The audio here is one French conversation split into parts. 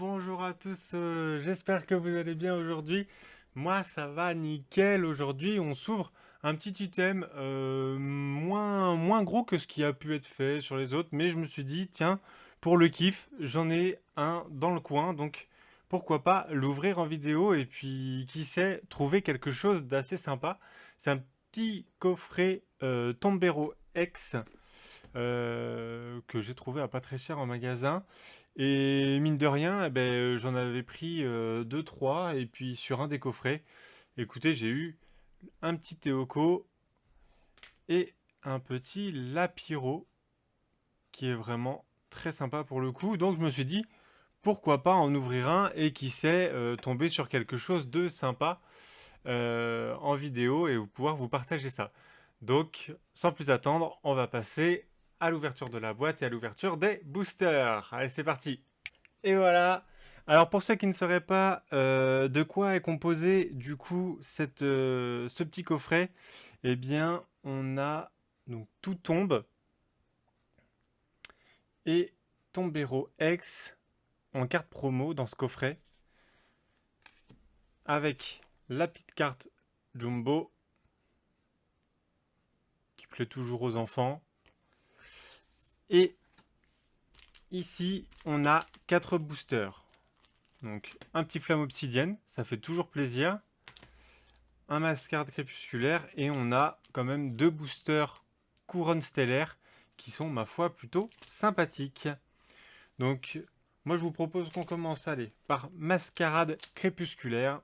bonjour à tous, j'espère que vous allez bien aujourd'hui. Moi ça va nickel, aujourd'hui on s'ouvre un petit item moins gros que ce qui a pu être fait sur les autres, mais je me suis dit tiens, pour le kiff, j'en ai un dans le coin, donc pourquoi pas l'ouvrir en vidéo et puis qui sait, trouver quelque chose d'assez sympa. C'est un petit coffret Tombero X que j'ai trouvé à pas très cher en magasin. Et mine de rien, eh ben, j'en avais pris 2-3 et puis sur un des coffrets, écoutez, j'ai eu un petit Teoko et un petit Lapiro qui est vraiment très sympa pour le coup. Donc je me suis dit, pourquoi pas en ouvrir un et qui sait tomber sur quelque chose de sympa en vidéo et pouvoir vous partager ça. Donc, sans plus attendre, on va passer à l'ouverture de la boîte et à l'ouverture des boosters. Allez, c'est parti. Et voilà. Alors pour ceux qui ne sauraient pas de quoi est composé du coup ce petit coffret, eh bien on a donc tout tombe et Tombero X en carte promo dans ce coffret avec la petite carte Jumbo qui plaît toujours aux enfants. Et ici on a 4 boosters. Donc un petit flamme obsidienne, ça fait toujours plaisir. Un mascarade crépusculaire et on a quand même 2 boosters couronne stellaire qui sont ma foi plutôt sympathiques. Donc moi je vous propose qu'on commence par mascarade crépusculaire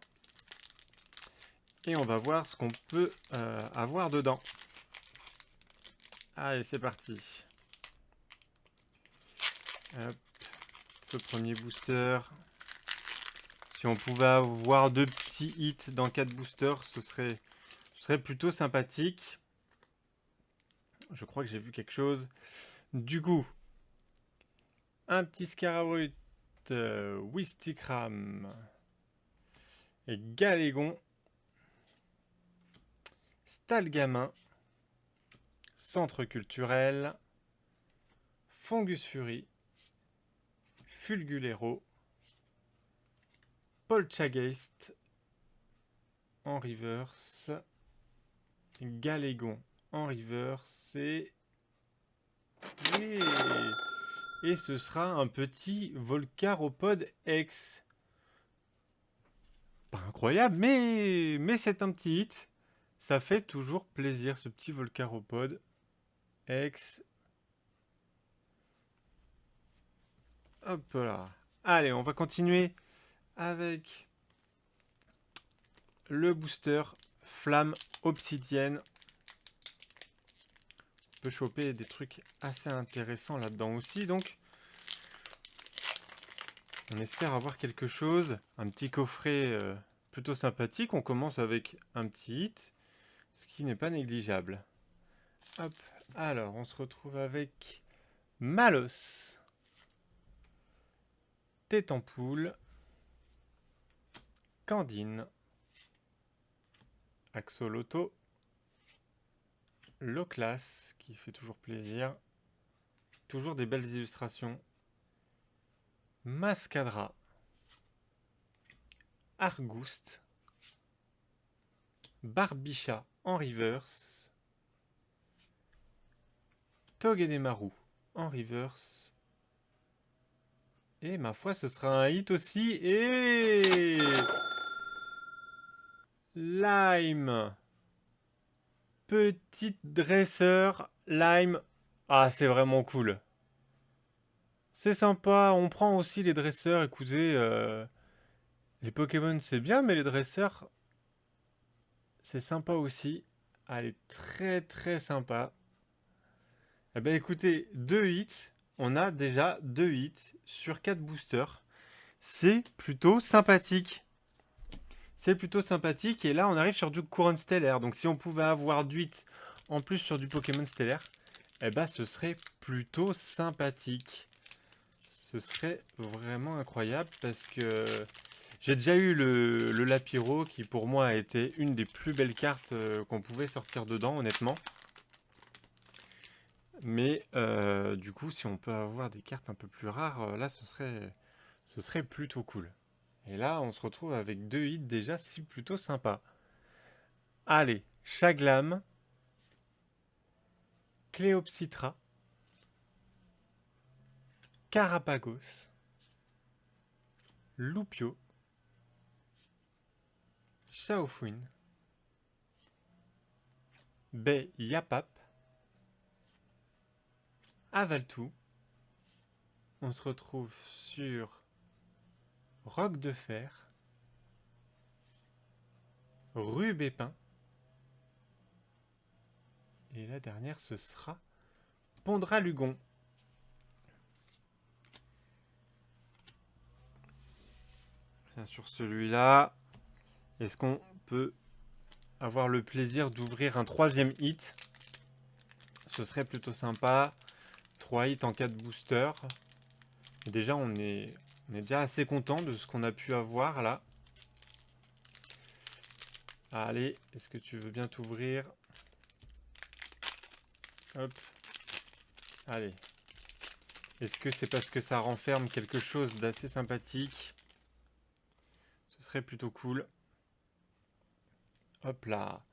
et on va voir ce qu'on peut avoir dedans. Allez, c'est parti. Hop, ce premier booster. Si on pouvait avoir 2 petits hits dans 4 boosters, ce serait plutôt sympathique. Je crois que j'ai vu quelque chose. Du coup, un petit Scarabrut, Wistikram et Galégon, Stalgamin, Centre culturel, Fungus Fury, Fulgulero, Poltergeist en reverse, Galégon en reverse et ce sera un petit Volcaropod X. Pas incroyable, mais c'est un petit hit. Ça fait toujours plaisir ce petit Volcaropod X. Hop là. Allez, on va continuer avec le booster Flamme Obsidienne. On peut choper des trucs assez intéressants là-dedans aussi, donc on espère avoir quelque chose. Un petit coffret plutôt sympathique. On commence avec un petit hit, ce qui n'est pas négligeable. Hop, alors on se retrouve avec Malos, Tétampoule, Candine, Axoloto, Loclas, qui fait toujours plaisir. Toujours des belles illustrations. Mascadra, Argouste, Barbicha en reverse, Togedemaru en reverse. Et ma foi, ce sera un hit aussi. Et Lime, petite dresseur, Lime. Ah, c'est vraiment cool. C'est sympa. On prend aussi les dresseurs. Écoutez, les Pokémon c'est bien, mais les dresseurs c'est sympa aussi. Elle est très très sympa. Eh ben écoutez, 2 hits. On a déjà 2 hits sur 4 boosters. C'est plutôt sympathique. C'est plutôt sympathique. Et là, on arrive sur du Couronne Stellaire. Donc si on pouvait avoir du hit en plus sur du Pokémon Stellaire, eh ben ce serait plutôt sympathique. Ce serait vraiment incroyable parce que j'ai déjà eu le Lapiro qui pour moi a été une des plus belles cartes qu'on pouvait sortir dedans, honnêtement. Mais du coup, si on peut avoir des cartes un peu plus rares, là, ce Ce serait plutôt cool. Et là, on se retrouve avec 2 hits déjà, c'est plutôt sympa. Allez, Chaglam, Cléopsitra, Carapagos, Loupio, Shaofuin, Bay Yapap, Avaltou. On se retrouve sur Roc de Fer, Rubépin. Et la dernière, ce sera Pondralugon. Bien sûr, celui-là. Est-ce qu'on peut avoir le plaisir d'ouvrir un 3e hit? Ce serait plutôt sympa. 3 hits en 4 boosters. Et déjà, on est déjà assez content de ce qu'on a pu avoir là. Allez, est-ce que tu veux bien t'ouvrir? Hop. Allez. Est-ce que c'est parce que ça renferme quelque chose d'assez sympathique? Ce serait plutôt cool. Hop là.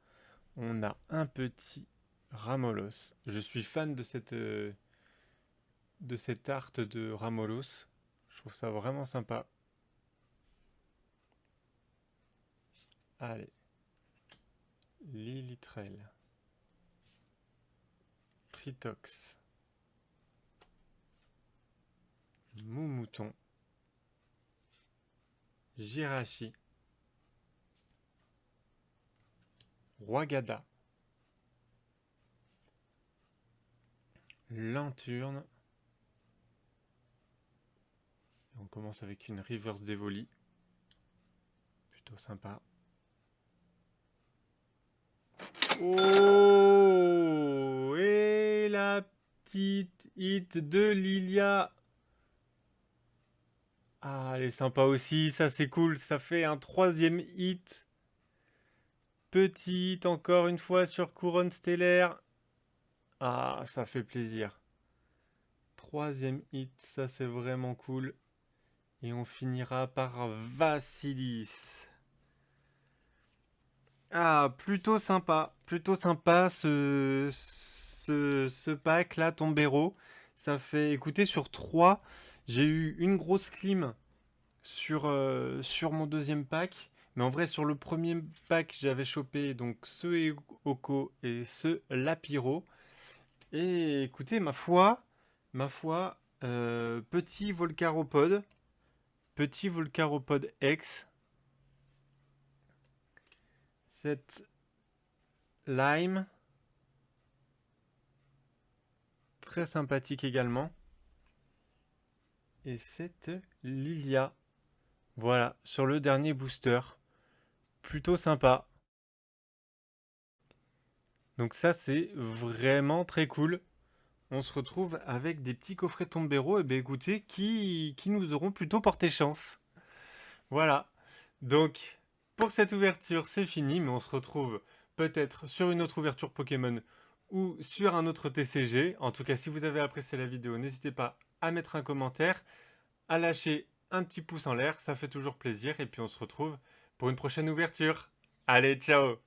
On a un petit Ramolos. Je suis fan de cette art de Ramolos. Je trouve ça vraiment sympa. Allez. Lilitrel. Tritox. Moumouton. Jirachi. Roigada. Lanturne. Et on commence avec une Reverse d'Evoli. Plutôt sympa. Oh! Et la petite hit de Lilia. Ah, elle est sympa aussi, ça c'est cool. Ça fait un 3e hit. Petit hit encore une fois sur Couronne Stellaire. Ah, ça fait plaisir. 3e hit, ça c'est vraiment cool. Et on finira par Vassilis. Ah, plutôt sympa ce pack là, Tombero. Ça fait, écoutez, sur 3, j'ai eu une grosse clim sur mon 2e pack. Mais en vrai, sur le premier pack, j'avais chopé donc ce Oko et ce Lapiro. Et écoutez, petit Volcaropod X, cette Lime, très sympathique également, et cette Lilia, voilà, sur le dernier booster, plutôt sympa. Donc ça c'est vraiment très cool. On se retrouve avec des petits coffrets Tombero, et bien écoutez, qui nous auront plutôt porté chance. Voilà. Donc, pour cette ouverture, c'est fini, mais on se retrouve peut-être sur une autre ouverture Pokémon ou sur un autre TCG. En tout cas, si vous avez apprécié la vidéo, n'hésitez pas à mettre un commentaire, à lâcher un petit pouce en l'air, ça fait toujours plaisir. Et puis on se retrouve pour une prochaine ouverture. Allez, ciao!